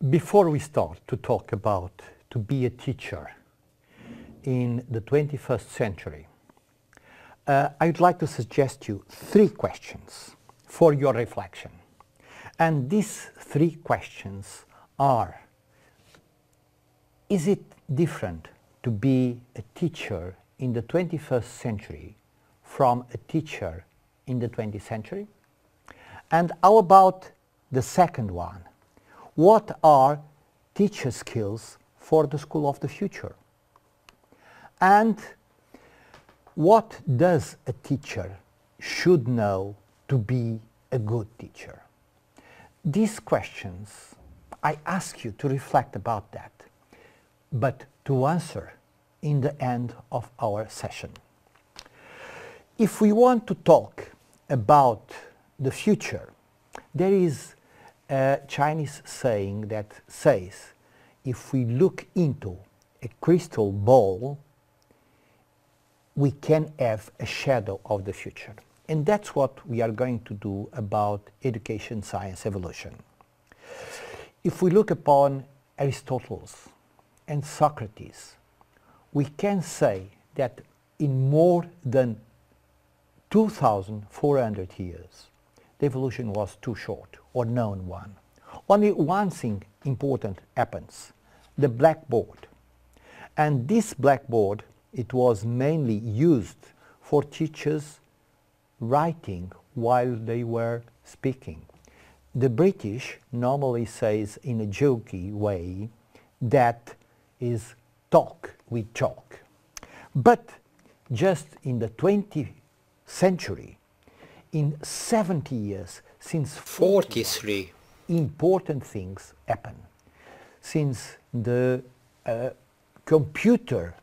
Before we start to talk about to be a teacher in the 21st century, I'd like to suggest you 3 questions for your reflection. And these 3 questions are: is it different to be a teacher in the 21st century from a teacher in the 20th century? And how about the second one? What are teacher skills for the school of the future? And what does a teacher should know to be a good teacher? These questions, I ask you to reflect about that, but to answer in the end of our session. If we want to talk about the future, there is a Chinese saying that says, if we look into a crystal ball, we can have a shadow of the future. And that's what we are going to do about education, science, evolution. If we look upon Aristotle and Socrates, we can say that in more than 2,400 years, the evolution was too short, or known one. Only one thing important happens, the blackboard. And this blackboard, it was mainly used for teachers writing while they were speaking. The British normally says in a jokey way that is talk with chalk. But just in the 20th century, in 70 years, since 43, important things happen. Since the computer,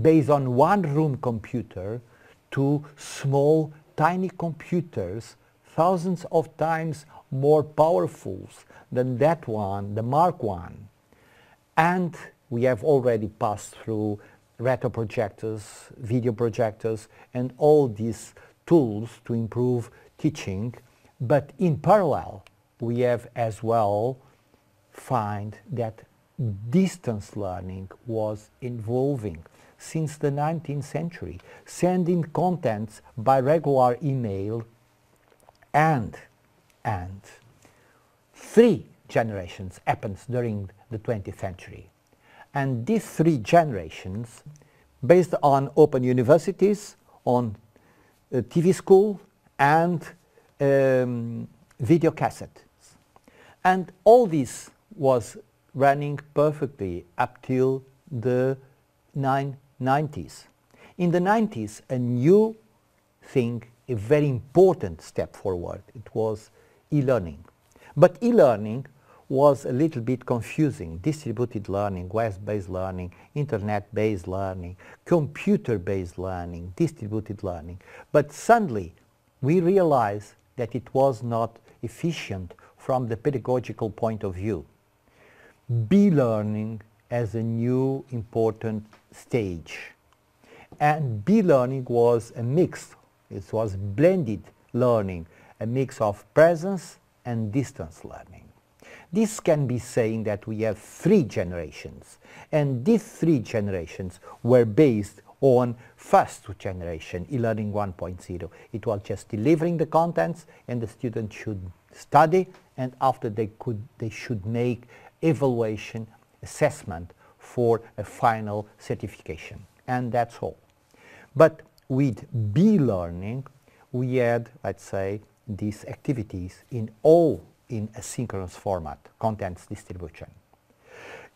based on one-room computer, to small, tiny computers, thousands of times more powerful than that one, the Mark I. And we have already passed through retroprojectors, video projectors, and all these tools to improve teaching. But in parallel, we have as well find that distance learning was evolving since the 19th century, sending contents by regular email, and 3 generations happens during the 20th century. And these 3 generations, based on open universities, on TV school, and video cassettes. And all this was running perfectly up till the 90s. In the 90s, a new thing, a very important step forward, it was e-learning. But e-learning was a little bit confusing. Distributed learning, web-based learning, internet-based learning, computer-based learning, distributed learning. But suddenly we realized that it was not efficient from the pedagogical point of view. B-learning as a new important stage. And B-learning was a mix. It was blended learning, a mix of presence and distance learning. This can be saying that we have 3 generations, and these 3 generations were based on first generation, e-learning 1.0. It was just delivering the contents, and the student should study, and after they should make evaluation, assessment for a final certification, and that's all. But with B-learning, we had, let's say, these activities in a synchronous format, contents distribution.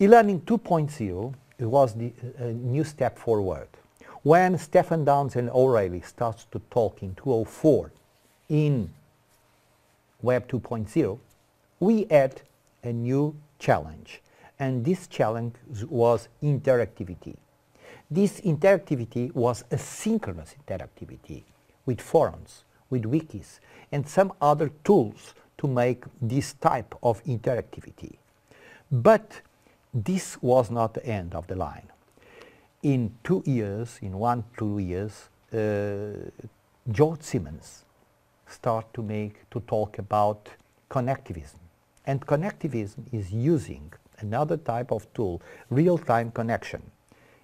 E-learning 2.0 was the new step forward. When Stephen Downes and O'Reilly starts to talk in 2004 in Web 2.0, we had a new challenge. And this challenge was interactivity. This interactivity was a synchronous interactivity with forums, with wikis, and some other tools to make this type of interactivity. But this was not the end of the line. In 2 years, in 2 years, George Simmons started to talk about connectivism. And connectivism is using another type of tool, real-time connection,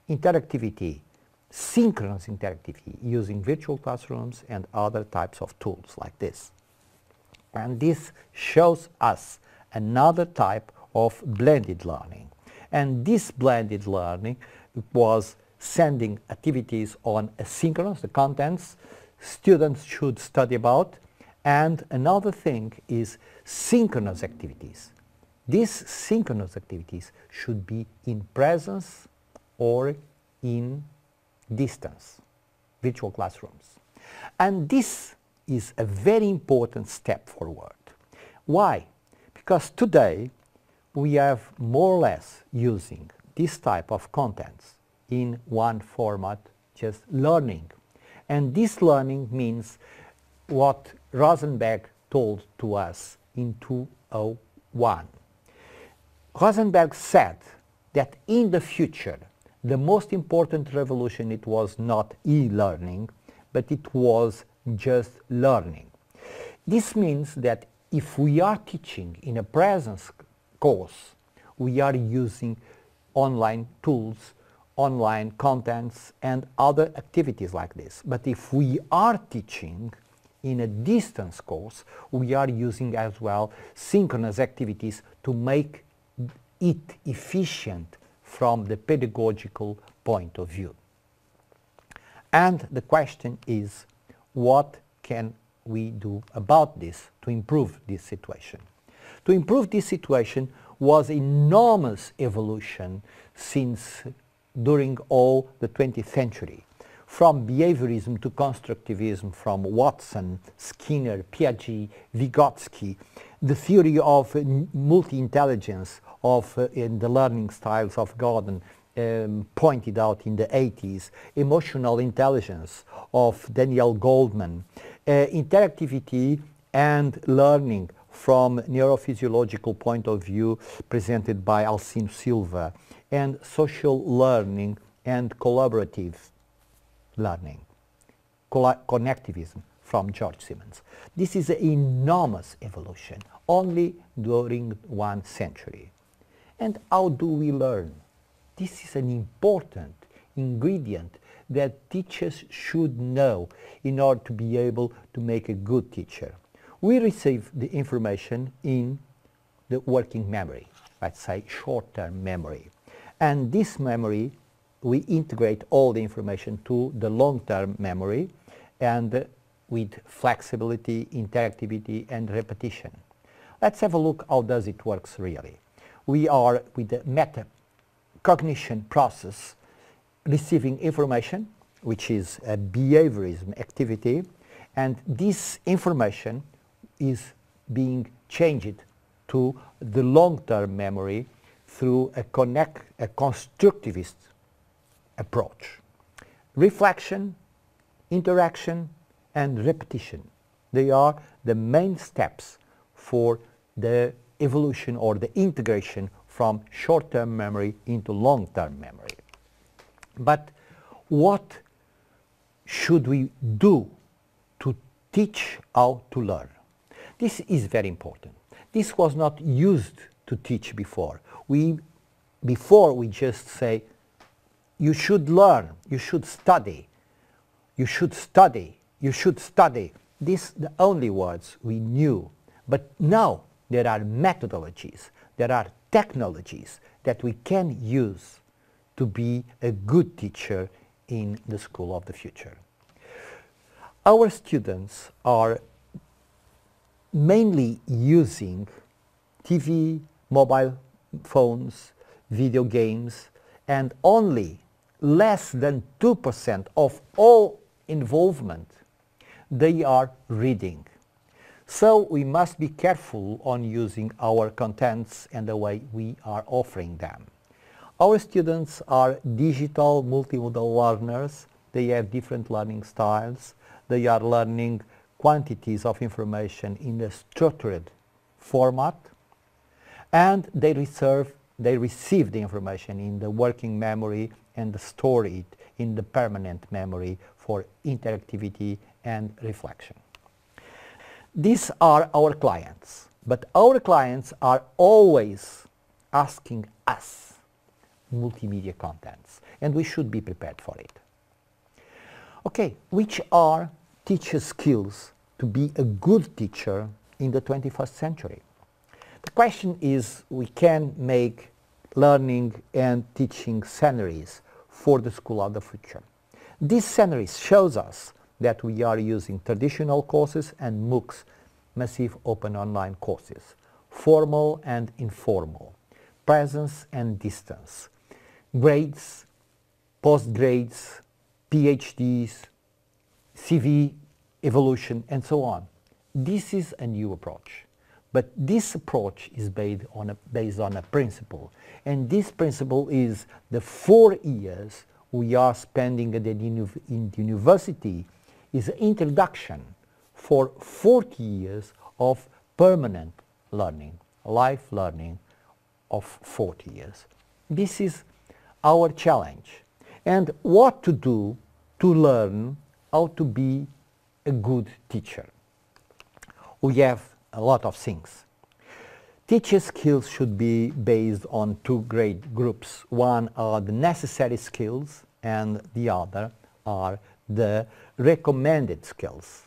interactivity, synchronous interactivity, using virtual classrooms and other types of tools like this. And this shows us another type of blended learning. And this blended learning was sending activities on asynchronous, the contents students should study about, and another thing is synchronous activities. These synchronous activities should be in presence or in distance, virtual classrooms. And this is a very important step forward. Why? Because today we have more or less using this type of contents in one format, just learning. And this learning means what Rosenberg told to us in 2001. Rosenberg said that in the future the most important revolution, it was not e-learning, but it was just learning. This means that if we are teaching in a presence course, we are using online tools, online contents and other activities like this. But if we are teaching in a distance course, we are using as well synchronous activities to make it efficient from the pedagogical point of view. And the question is, what can we do about this to improve this situation? To improve this situation was enormous evolution since during all the 20th century. From behaviorism to constructivism, from Watson, Skinner, Piaget, Vygotsky, the theory of multi-intelligence in the learning styles of Gordon pointed out in the 80s, emotional intelligence of Daniel Goldman, interactivity and learning from neurophysiological point of view presented by Alcino Silva, and social learning and collaborative learning, connectivism from George Simmons. This is an enormous evolution, only during 1 century. And how do we learn? This is an important ingredient that teachers should know in order to be able to make a good teacher. We receive the information in the working memory, let's say short-term memory. And this memory, we integrate all the information to the long-term memory and with flexibility, interactivity and repetition. Let's have a look how does it works really. We are with the metacognition process receiving information, which is a behaviorism activity, and this information is being changed to the long-term memory through a constructivist approach. Reflection, interaction and repetition, they are the main steps for the evolution or the integration from short-term memory into long-term memory. But what should we do to teach how to learn? This is very important. This was not used to teach before. Before we just say, you should learn, you should study, you should study, you should study. These are the only words we knew. But now there are methodologies, there are technologies that we can use to be a good teacher in the school of the future. Our students are mainly using TV, mobile phones, video games, and only less than 2% of all involvement they are reading. So we must be careful on using our contents and the way we are offering them. Our students are digital multimodal learners. They have different learning styles. They are learning quantities of information in a structured format, and they receive the information in the working memory and store it in the permanent memory for interactivity and reflection. These are our clients. But our clients are always asking us multimedia contents, and we should be prepared for it. Okay, which are teacher skills to be a good teacher in the 21st century? The question is, we can make learning and teaching scenarios for the school of the future. These scenarios shows us that we are using traditional courses and MOOCs, massive open online courses, formal and informal, presence and distance, grades, postgrades, PhDs, CV evolution, and so on. This is a new approach. But this approach is based on a principle. And this principle is the 4 years we are spending in the university is an introduction for 40 years of permanent learning, life learning of 40 years. This is our challenge. And what to do to learn how to be a good teacher. We have a lot of things. Teacher skills should be based on 2 great groups. One are the necessary skills and the other are the recommended skills.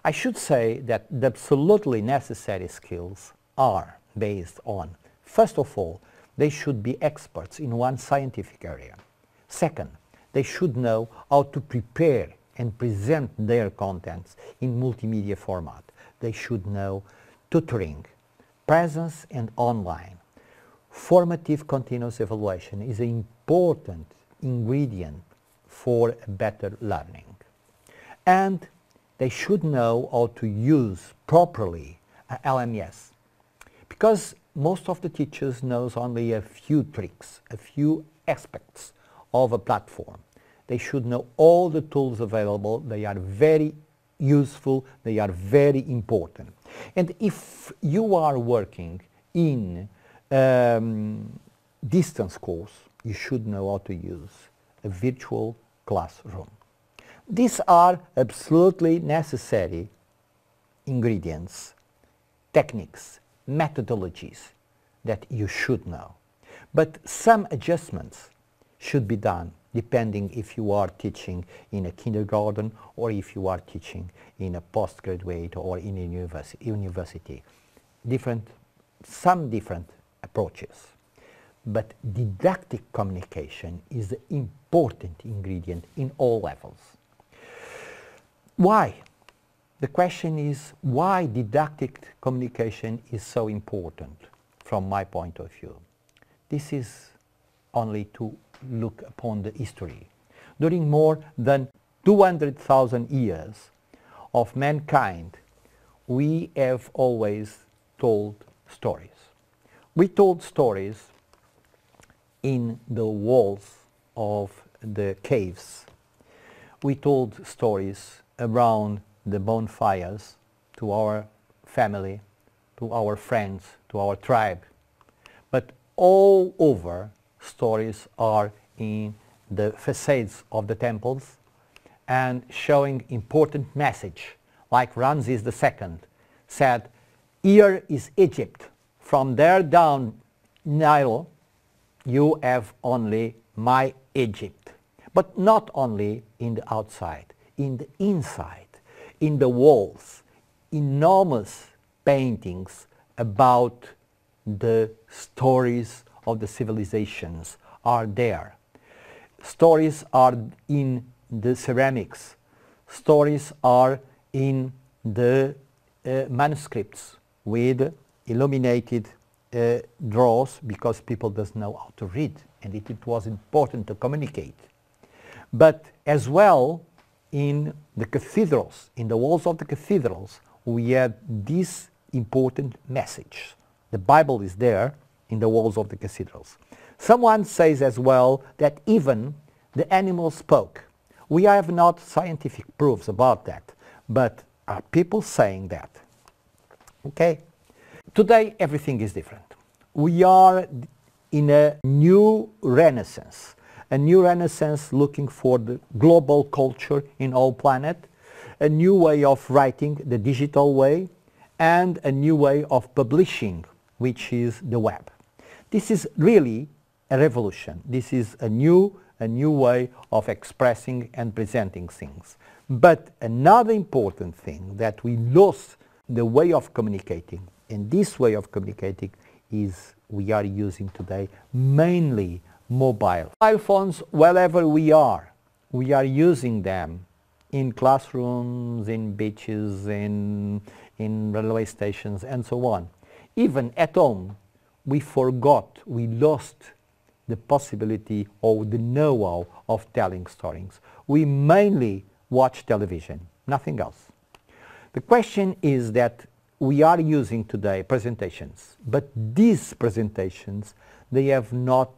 I should say that the absolutely necessary skills are based on, first of all, they should be experts in one scientific area. Second, they should know how to prepare and present their contents in multimedia format. They should know tutoring, presence and online. Formative continuous evaluation is an important ingredient for better learning. And they should know how to use properly LMS. Because most of the teachers knows only a few tricks, a few aspects of a platform. They should know all the tools available. They are very useful, they are very important. And if you are working in distance course, you should know how to use a virtual classroom. These are absolutely necessary ingredients, techniques, methodologies that you should know. But some adjustments should be done depending if you are teaching in a kindergarten or if you are teaching in a postgraduate or in a university. Some different approaches. But didactic communication is an important ingredient in all levels. Why? The question is why didactic communication is so important from my point of view. This is only to look upon the history. During more than 200,000 years of mankind, we have always told stories. We told stories in the walls of the caves. We told stories around the bonfires to our family, to our friends, to our tribe. But all over, stories are in the facades of the temples and showing important message, like Ramses II said, "Here is Egypt. From there down Nile, you have only my Egypt." But not only in the outside, in the inside, in the walls, enormous paintings about the stories of the civilizations are there. Stories are in the ceramics. Stories are in the manuscripts with illuminated drawers because people doesn't know how to read and it was important to communicate. But as well in the cathedrals, in the walls of the cathedrals, we had this important message. The Bible is there in the walls of the cathedrals. Someone says as well that even the animals spoke. We have not scientific proofs about that, but are people saying that? Okay? Today everything is different. We are in a new renaissance. A new renaissance looking for the global culture in all planet, a new way of writing, the digital way, and a new way of publishing, which is the web. This is really a revolution. This is a new way of expressing and presenting things. But another important thing that we lost the way of communicating, and this way of communicating is we are using today mainly mobile phones wherever we are using them in classrooms, in beaches, in railway stations and so on. Even at home, we lost the possibility or the know-how of telling stories. We mainly watch television, nothing else. The question is that we are using today presentations, but these presentations, they have not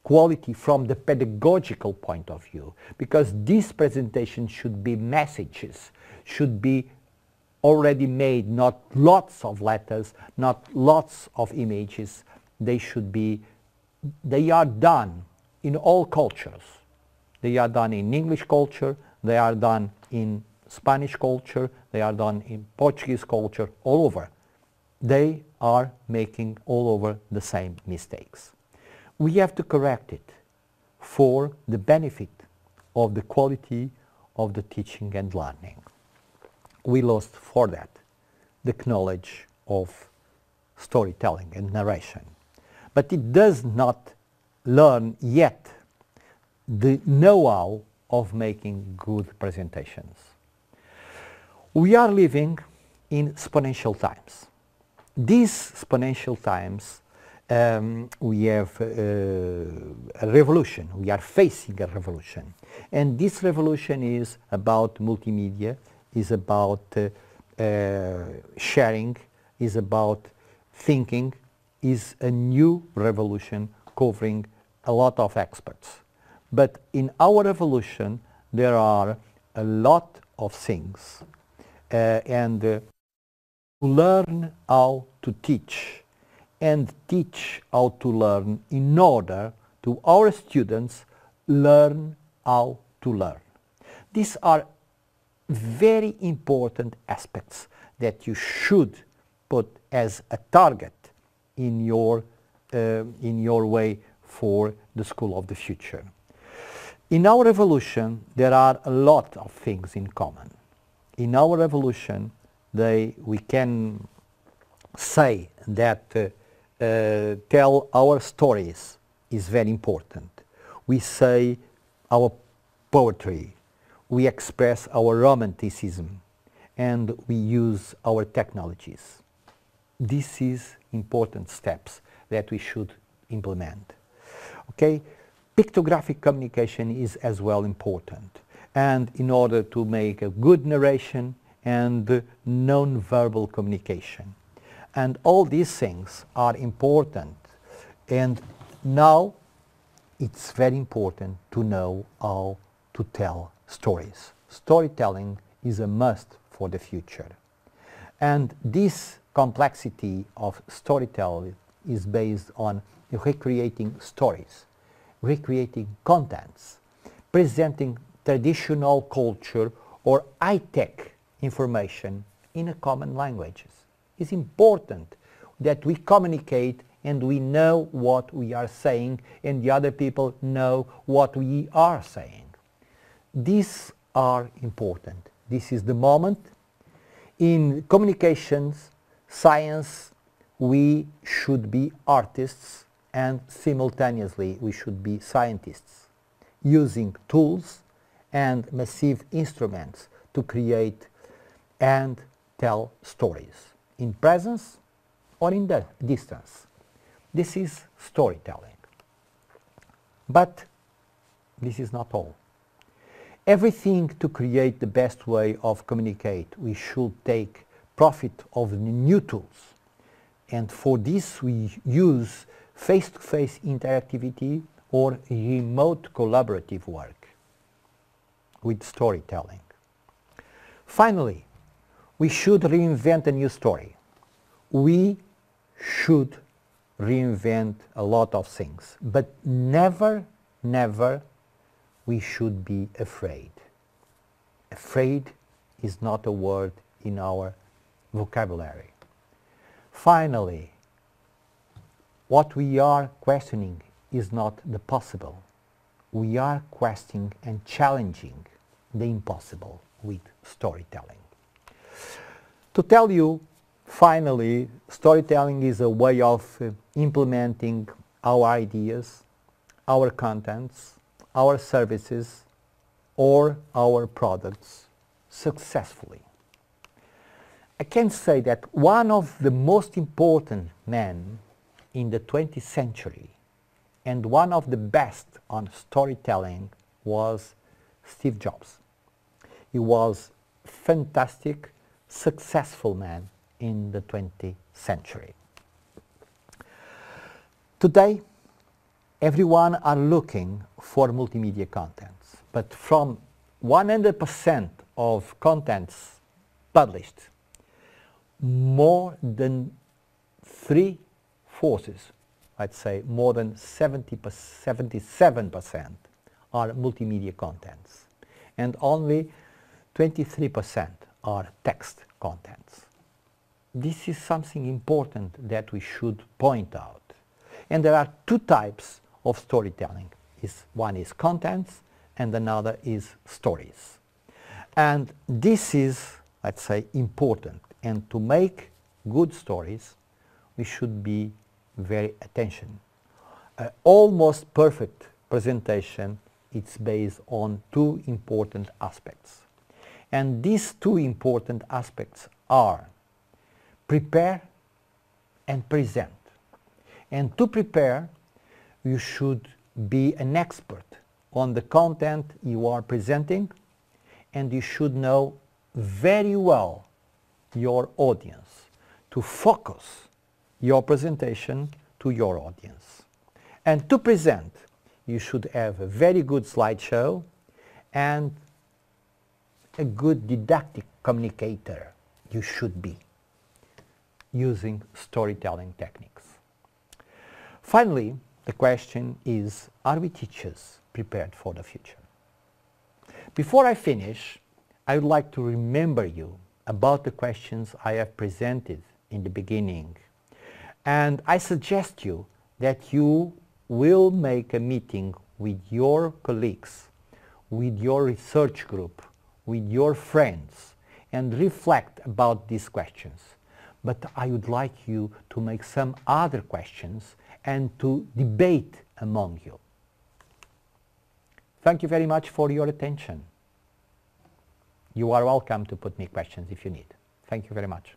quality from the pedagogical point of view, because these presentations should be messages, should be already made, not lots of letters, not lots of images. They are done in all cultures. They are done in English culture, they are done in Spanish culture, they are done in Portuguese culture, all over. They are making all over the same mistakes. We have to correct it for the benefit of the quality of the teaching and learning. We lost for that the knowledge of storytelling and narration. But it does not learn yet the know-how of making good presentations. We are living in exponential times. These exponential times, we have a revolution. We are facing a revolution. And this revolution is about multimedia, is about sharing, is about thinking, is a new revolution covering a lot of experts. But in our revolution, there are a lot of things. And learn how to teach and teach how to learn in order to our students learn how to learn. These are very important aspects that you should put as a target in your way for the school of the future. In our revolution, there are a lot of things in common. In our revolution, we can say that tell our stories is very important. We say our poetry, we express our romanticism, and we use our technologies. This is important steps that we should implement. Okay? Pictographic communication is as well important, and in order to make a good narration and non-verbal communication. And all these things are important, and now it's very important to know how to tell stories. Storytelling is a must for the future. And this complexity of storytelling is based on recreating stories, recreating contents, presenting traditional culture or high-tech information in a common language. It's important that we communicate and we know what we are saying and the other people know what we are saying. These are important. This is the moment. In communications, science, we should be artists and simultaneously we should be scientists, using tools and massive instruments to create and tell stories in presence or in the distance. This is storytelling. But this is not all. Everything to create the best way of communicate, we should take profit of the new tools. And for this we use face-to-face interactivity or remote collaborative work with storytelling. Finally, we should reinvent a new story. We should reinvent a lot of things, but never, never we should be afraid. Afraid is not a word in our vocabulary. Finally, what we are questioning is not the possible. We are questioning and challenging the impossible with storytelling. To tell you, finally, storytelling is a way of implementing our ideas, our contents, our services, or our products successfully. I can say that one of the most important men in the 20th century and one of the best on storytelling was Steve Jobs. He was a fantastic, successful man in the 20th century. Today, everyone are looking for multimedia contents, but from 100% of contents published, more than 3/4, I'd say more than 77% are multimedia contents, and only 23% are text contents. This is something important that we should point out. And there are two types of storytelling. One is contents and another is stories. And this is, let's say, important. And to make good stories, we should be very attention. Almost perfect presentation, it's based on two important aspects. And these two important aspects are prepare and present. And to prepare, you should be an expert on the content you are presenting, and you should know very well your audience to focus your presentation to your audience. And to present, you should have a very good slideshow and a good didactic communicator. You should be using storytelling techniques. Finally, the question is, are we teachers prepared for the future? Before I finish, I would like to remember you about the questions I have presented in the beginning. And I suggest you that you will make a meeting with your colleagues, with your research group, with your friends, and reflect about these questions. But I would like you to make some other questions and to debate among you. Thank you very much for your attention. You are welcome to put me questions if you need. Thank you very much.